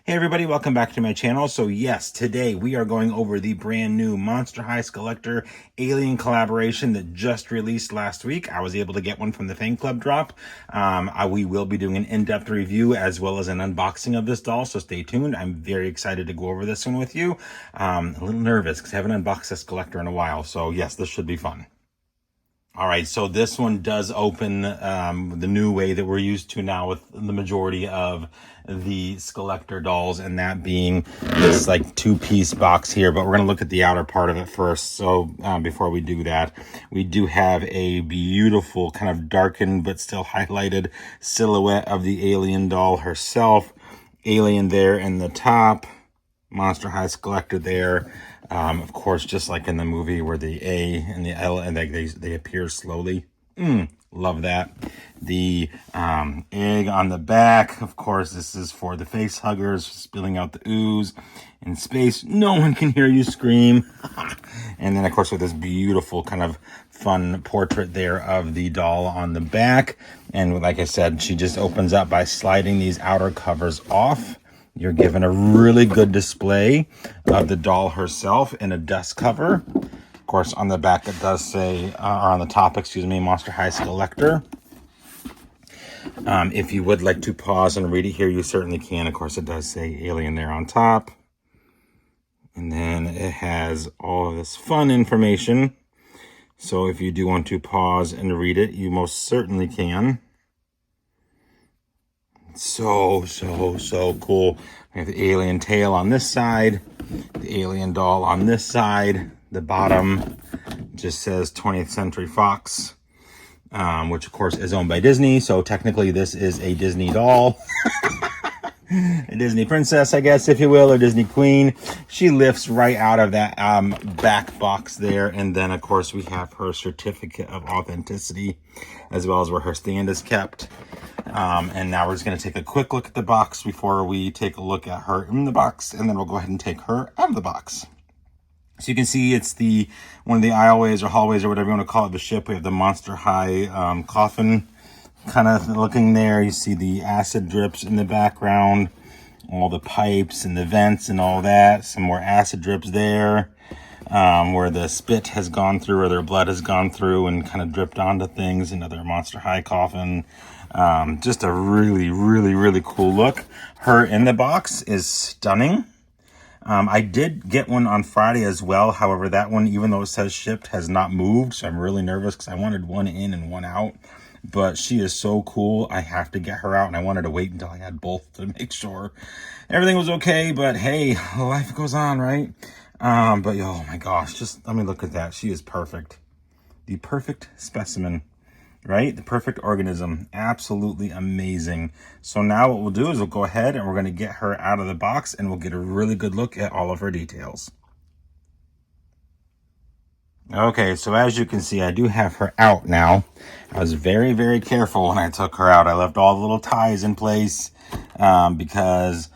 Hey everybody, welcome back to my channel. So yes, today we are going over the brand new Monster High Skullector Alien collaboration that just released last week. I was able to get one from the Fang Club Drop. We will be doing an in-depth review as well as an unboxing of this doll, so stay tuned. I'm very excited to go over this one with you. A little nervous because I haven't unboxed a Skullector in a while, so yes, this should be fun. All right, so this one does open the new way that we're used to now with the majority of the Skullector dolls, and that being this like two-piece box here. But we're going to look at the outer part of it first. So before we do that, we do have a beautiful kind of darkened but still highlighted silhouette of the alien doll herself. Alien there in the top, Monster High Skullector there. Of course, just like in the movie where the A and the L and they appear slowly. Love that. The egg on the back. Of course, this is for the face huggers, spilling out the ooze in space. No one can hear you scream. And then, of course, with this beautiful kind of fun portrait there of the doll on the back. And like I said, she just opens up by sliding these outer covers off. You're given a really good display of the doll herself in a dust cover. Of course, on the back it does say, or on the top, excuse me, Monster High Skullector. If you would like to pause and read it here, you certainly can. Of course, it does say Alien there on top. And then it has all of this fun information. So if you do want to pause and read it, you most certainly can. So cool. We have the alien tail on this side, the alien doll on this side. The bottom just says 20th Century Fox, which of course is owned by Disney. So technically this is a Disney doll. A Disney princess, I guess, if you will, or Disney queen. She lifts right out of that back box there. And then, of course, we have her certificate of authenticity, as well as where her stand is kept. And now we're just going to take a quick look at the box before we take a look at her in the box. And then we'll go ahead and take her out of the box. So you can see it's the one of the aisleways or hallways or whatever you want to call it, the ship. We have the Monster High coffin kind of looking there. You see the acid drips in the background, all the pipes and the vents and all that. Some more acid drips there, where the spit has gone through or their blood has gone through and kind of dripped onto things. Another Monster High coffin. Just a really cool look. Her in the box is stunning. I did get one on Friday as well. However, that one, even though it says shipped, has not moved. So I'm really nervous because I wanted one in and one out. But she is so cool. I have to get her out, and I wanted to wait until I had both to make sure everything was okay. But hey, life goes on, right? But oh my gosh, just let me look at that. She is perfect. The perfect specimen, right? The perfect organism. Absolutely amazing. So now what we'll do is we'll go ahead and we're going to get her out of the box, and we'll get a really good look at all of her details. Okay, so as you can see, I do have her out now. I was very careful when I took her out. I left all the little ties in place because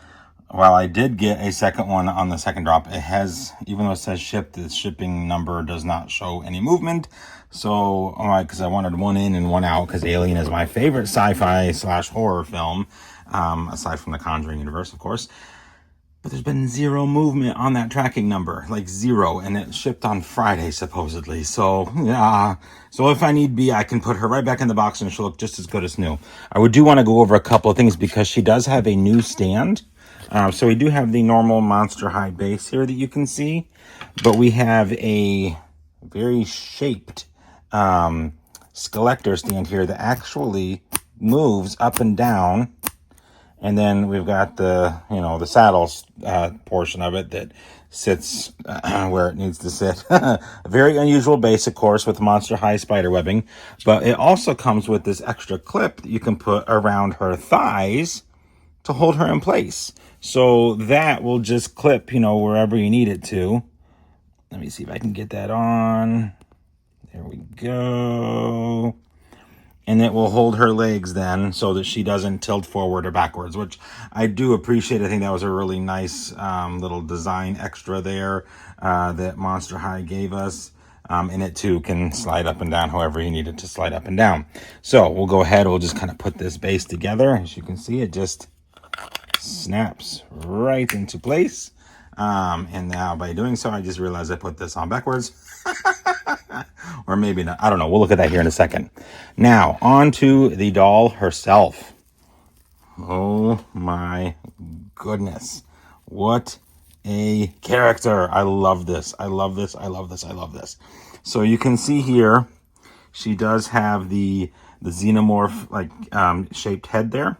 while I did get a second one on the second drop, it has, even though it says shipped, the shipping number does not show any movement. So, all right, because I wanted one in and one out, because Alien is my favorite sci-fi / horror film, aside from the Conjuring universe, of course. But there's been zero movement on that tracking number, like zero, and it shipped on Friday, supposedly. So, yeah. So if I need be, I can put her right back in the box and she'll look just as good as new. I do want to go over a couple of things because she does have a new stand. So we do have the normal Monster High base here that you can see, but we have a very shaped Skullector stand here that actually moves up and down. And then we've got the, the saddle portion of it that sits where it needs to sit. A very unusual base, of course, with Monster High spider webbing. But it also comes with this extra clip that you can put around her thighs to hold her in place. So that will just clip, wherever you need it to. Let me see if I can get that on. There we go. And it will hold her legs then so that she doesn't tilt forward or backwards, which I do appreciate. I think that was a really nice little design extra there that Monster High gave us. And it too can slide up and down however you need it to slide up and down. So we'll go ahead. We'll just kind of put this base together. As you can see, it just snaps right into place. And now by doing so, I just realized I put this on backwards. Or maybe not. I don't know. We'll look at that here in a second. Now, on to the doll herself. Oh my goodness. What a character. I love this. I love this. I love this. I love this. So you can see here, she does have the xenomorph like shaped head there.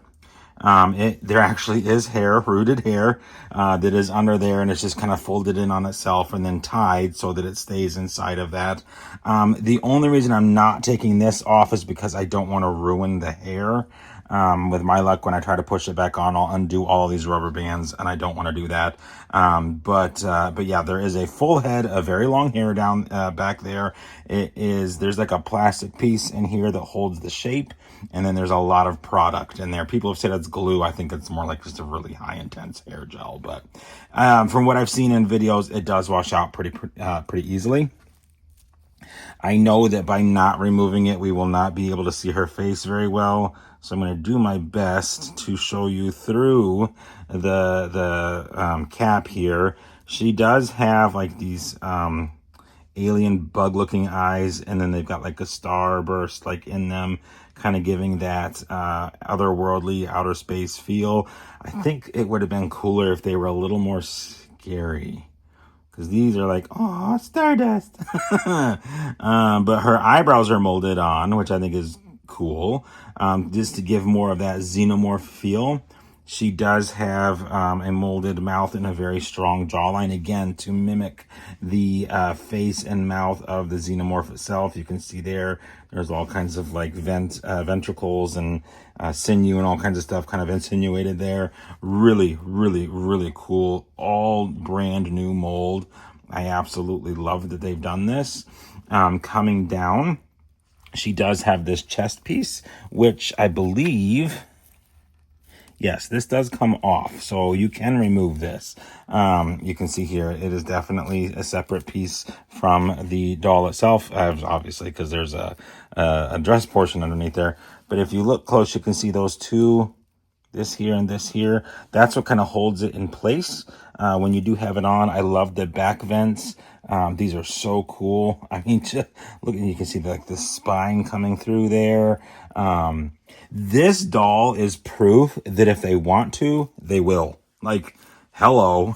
There actually is hair, rooted hair, that is under there, and it's just kind of folded in on itself and then tied so that it stays inside of that. The only reason I'm not taking this off is because I don't want to ruin the hair. With my luck, when I try to push it back on, I'll undo all of these rubber bands, and I don't want to do that. But yeah, there is a full head of very long hair down back there. There's like a plastic piece in here that holds the shape, and then there's a lot of product in there. People have said it's glue. I think it's more like just a really high intense hair gel, but from what I've seen in videos, it does wash out pretty easily. I know that by not removing it, we will not be able to see her face very well. So I'm going to do my best to show you through the cap here. She does have like these alien bug looking eyes, and then they've got like a starburst like in them, kind of giving that otherworldly outer space feel. I think it would have been cooler if they were a little more scary, because these are like, oh, stardust. But her eyebrows are molded on, which I think is cool, just to give more of that xenomorph feel. She does have a molded mouth and a very strong jawline, again, to mimic the face and mouth of the xenomorph itself. You can see there's all kinds of like ventricles and sinew and all kinds of stuff kind of insinuated there. Really, really, really cool. All brand new mold. I absolutely love that they've done this. Coming down, she does have this chest piece, which I believe... Yes, this does come off, so you can remove this. You can see here, it is definitely a separate piece from the doll itself, obviously, because there's a dress portion underneath there. But if you look close, you can see those two, this here and this here. That's what kind of holds it in place when you do have it on. I love the back vents. These are so cool. I mean, just look, you can see the spine coming through there. This doll is proof that if they want to, they will. Like, hello.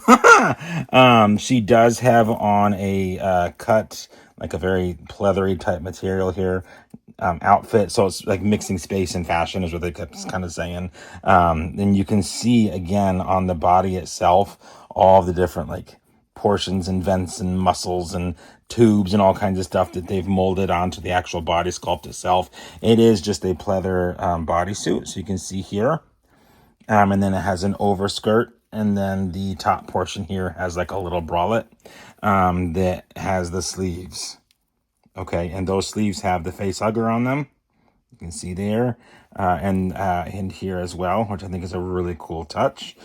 She does have on a cut, like a very pleathery type material here, outfit. So it's like mixing space and fashion is what they kept kind of saying. And you can see again on the body itself, all the different like portions and vents and muscles and tubes and all kinds of stuff that they've molded onto the actual body sculpt itself. It is just a pleather bodysuit, so you can see here. And then it has an overskirt, and then the top portion here has like a little bralette that has the sleeves. Okay, and those sleeves have the face hugger on them. You can see there, and here as well, which I think is a really cool touch.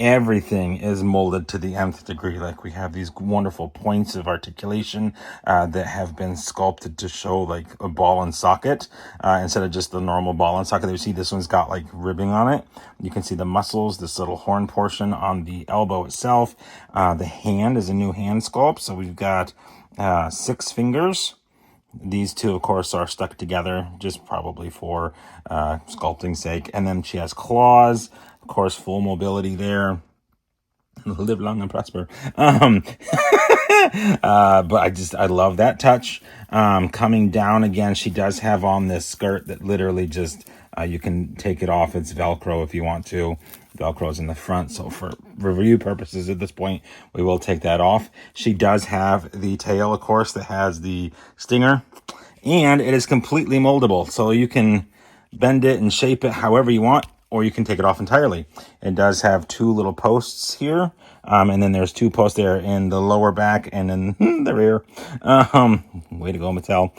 Everything is molded to the nth degree. Like, we have these wonderful points of articulation that have been sculpted to show like a ball and socket instead of just the normal ball and socket that you see. This one's got like ribbing on it. You can see the muscles, this little horn portion on the elbow itself. The hand is a new hand sculpt. So we've got 6 fingers. These two, of course, are stuck together just probably for sculpting's sake. And then she has claws. Of course, full mobility there. Live long and prosper. But I love that touch. Coming down again, she does have on this skirt that literally just, you can take it off. It's Velcro if you want to. Velcro's in the front. So for review purposes at this point, we will take that off. She does have the tail, of course, that has the stinger. And it is completely moldable. So you can bend it and shape it however you want, or you can take it off entirely. It does have 2 little posts here, and then there's 2 posts there in the lower back and in the rear. Way to go, Mattel.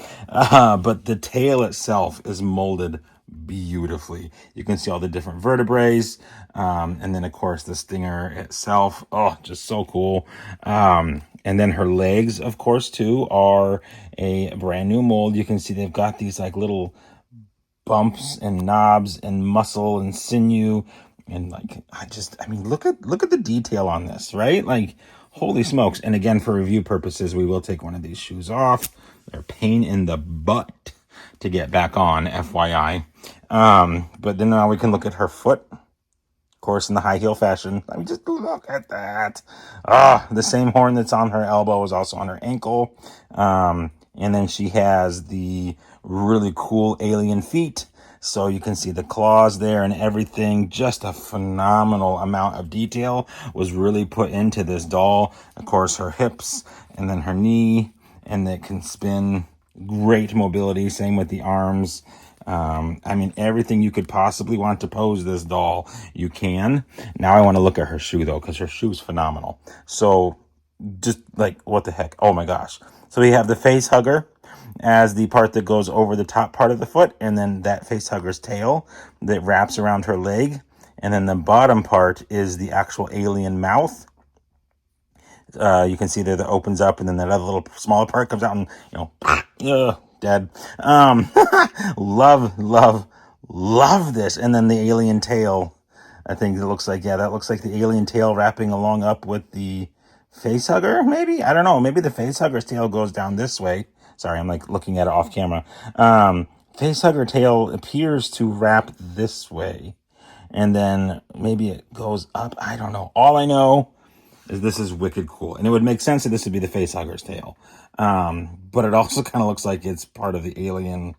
But the tail itself is molded beautifully. You can see all the different vertebrae, and then of course the stinger itself. Oh, just so cool. And then her legs, of course, too, are a brand new mold. You can see they've got these like little bumps and knobs and muscle and sinew And like, I mean, look at the detail on this, right? Like, holy smokes. And again, for review purposes, we will take one of these shoes off. They're a pain in the butt to get back on, FYI. But then now we can look at her foot. Of course, in the high heel fashion. I mean, just look at that. The same horn that's on her elbow is also on her ankle. And then she has the really cool alien feet. So you can see the claws there and everything. Just a phenomenal amount of detail was really put into this doll. Of course, her hips and then her knee, and it can spin. Great mobility. Same with the arms. I mean, everything you could possibly want to pose this doll, you can. Now I want to look at her shoe though, because her shoe's phenomenal. So just like, what the heck? Oh my gosh. So we have the face hugger as the part that goes over the top part of the foot, and then that face hugger's tail that wraps around her leg. And then the bottom part is the actual alien mouth. You can see there that opens up, and then that other little smaller part comes out and, dead. Love this. And then the alien tail, I think it looks like, that looks like the alien tail wrapping along up with the face hugger, maybe? I don't know. Maybe the face hugger's tail goes down this way. Sorry, I'm like looking at it off camera. Face hugger tail appears to wrap this way. And then maybe it goes up. I don't know. All I know is this is wicked cool. And it would make sense that this would be the face hugger's tail. But it also kind of looks like it's part of the alien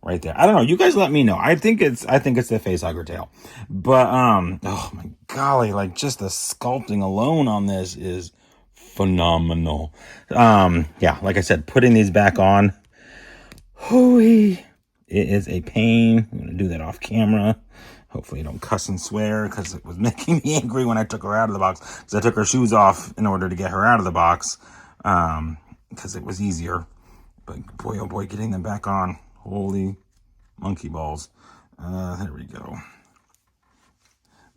right there. I don't know. You guys let me know. I think it's the face hugger tail. But, oh my golly, like just the sculpting alone on this is phenomenal. Yeah, like I said, putting these back on, hooey, it is a pain. I'm going to do that off camera. Hopefully I don't cuss and swear, because it was making me angry when I took her out of the box, because I took her shoes off in order to get her out of the box, because it was easier. But boy, oh boy, getting them back on, holy monkey balls. There we go.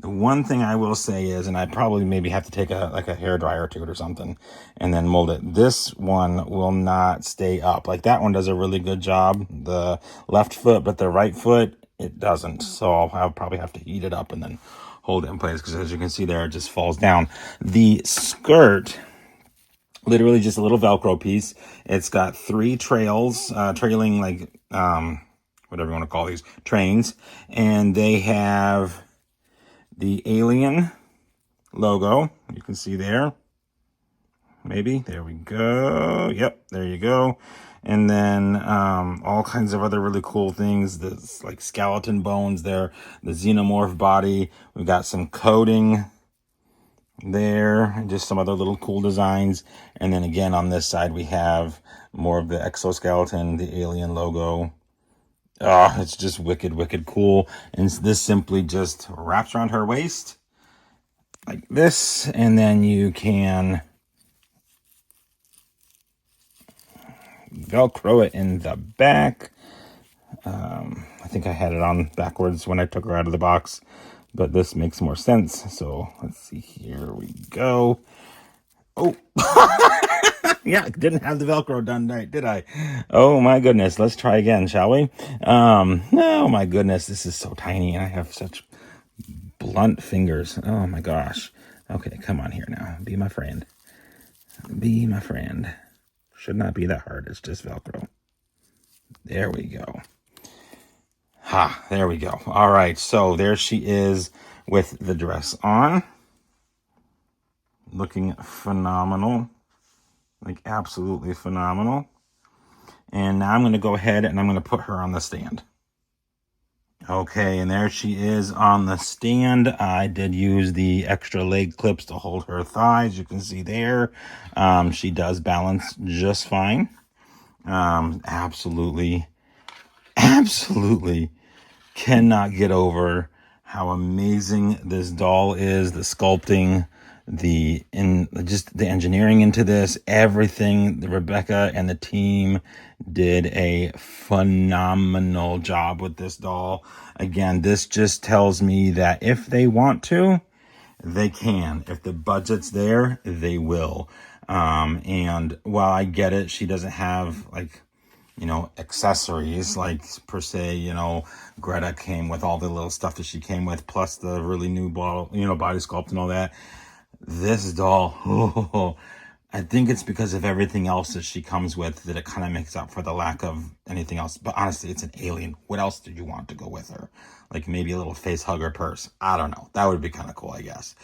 The one thing I will say is, and I probably maybe have to take a hairdryer to it or something and then mold it. This one will not stay up. Like that one does a really good job, the left foot, but the right foot, it doesn't. So I'll probably have to heat it up and then hold it in place, because as you can see there, it just falls down. The skirt, literally just a little Velcro piece. It's got 3 trails, trailing, like, whatever you want to call these, trains. And they have the alien logo. You can see there. Maybe. There we go. Yep, there you go. And then all kinds of other really cool things. There's like skeleton bones there. The xenomorph body. We've got some coding there. And just some other little cool designs. And then again on this side we have more of the exoskeleton, the alien logo. Oh, it's just wicked, wicked cool. And this simply just wraps around her waist like this. And then you can Velcro it in the back. I think I had it on backwards when I took her out of the box, but this makes more sense. So let's see, here we go. Oh, yeah, didn't have the Velcro done right, did I? Oh my goodness. Let's try again, shall we? Oh my goodness. This is so tiny and I have such blunt fingers. Oh my gosh. Okay, come on here now. Be my friend. Be my friend. Should not be that hard. It's just Velcro. There we go. Ha, there we go. All right, so there she is with the dress on. Looking phenomenal. Like absolutely phenomenal. And now I'm going to go ahead and I'm going to put her on the stand. Okay, and there she is on the stand. I did use the extra leg clips to hold her thighs. You can see there. She does balance just fine. Absolutely cannot get over how amazing this doll is. The sculpting, just the engineering into this, everything. Rebecca and the team did a phenomenal job with this doll. Again, this just tells me that if they want to, they can. If the budget's there, they will. And while I get it, she doesn't have like you know, accessories, like per se, you know, Greta came with all the little stuff that she came with, plus the really new bottle, you know, body sculpt and all that. This doll, oh, I think it's because of everything else that she comes with that it kind of makes up for the lack of anything else. But honestly, it's an alien. What else did you want to go with her? Like maybe a little face hugger purse. I don't know. That would be kind of cool, I guess.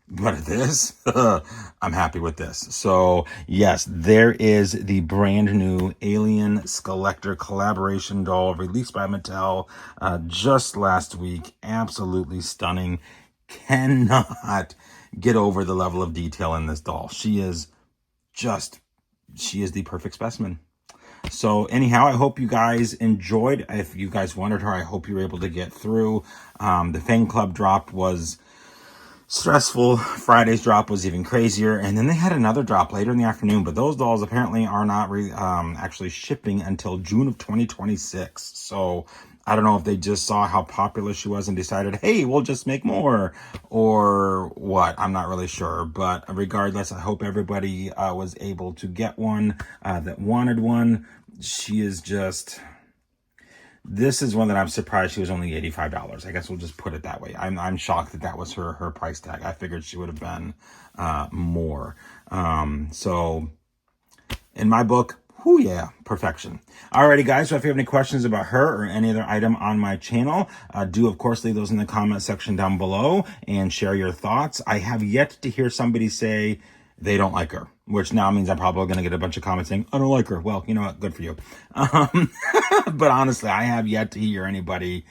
But this, I'm happy with this. So yes, there is the brand new Alien Skullector collaboration doll released by Mattel just last week. Absolutely stunning. Cannot get over the level of detail in this doll. She is the perfect specimen. So anyhow, I hope you guys enjoyed. If you guys wanted her, I hope you were able to get through. The Fang Club drop was stressful. Friday's drop was even crazier. And then they had another drop later in the afternoon, but those dolls apparently are not actually shipping until June of 2026. So I don't know if they just saw how popular she was and decided, hey, we'll just make more, or what. I'm not really sure. But regardless, I hope everybody was able to get one that wanted one. She is just... This is one that I'm surprised she was only $85. I guess we'll just put it that way. I'm shocked that that was her price tag. I figured she would have been more. So in my book, whoo yeah, perfection. Alrighty guys, so if you have any questions about her or any other item on my channel, do of course leave those in the comment section down below and share your thoughts. I have yet to hear somebody say they don't like her, which now means I'm probably going to get a bunch of comments saying, I don't like her. Well, you know what? Good for you. But honestly, I have yet to hear anybody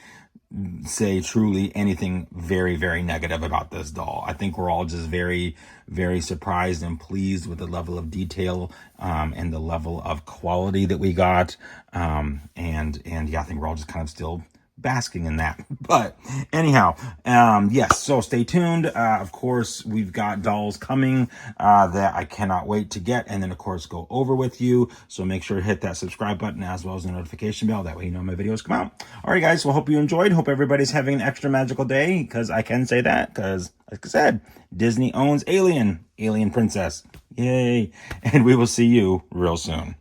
say truly anything very, very negative about this doll. I think we're all just very, very surprised and pleased with the level of detail and the level of quality that we got. And yeah, I think we're all just kind of still basking in that. But anyhow, yes, so stay tuned. Of course, we've got dolls coming that I cannot wait to get, and then of course go over with you. So make sure to hit that subscribe button as well as the notification bell. That way you know my videos come out. All right, guys, well, hope you enjoyed. Hope everybody's having an extra magical day, because I can say that, because like I said, Disney owns Alien Princess. Yay. And we will see you real soon.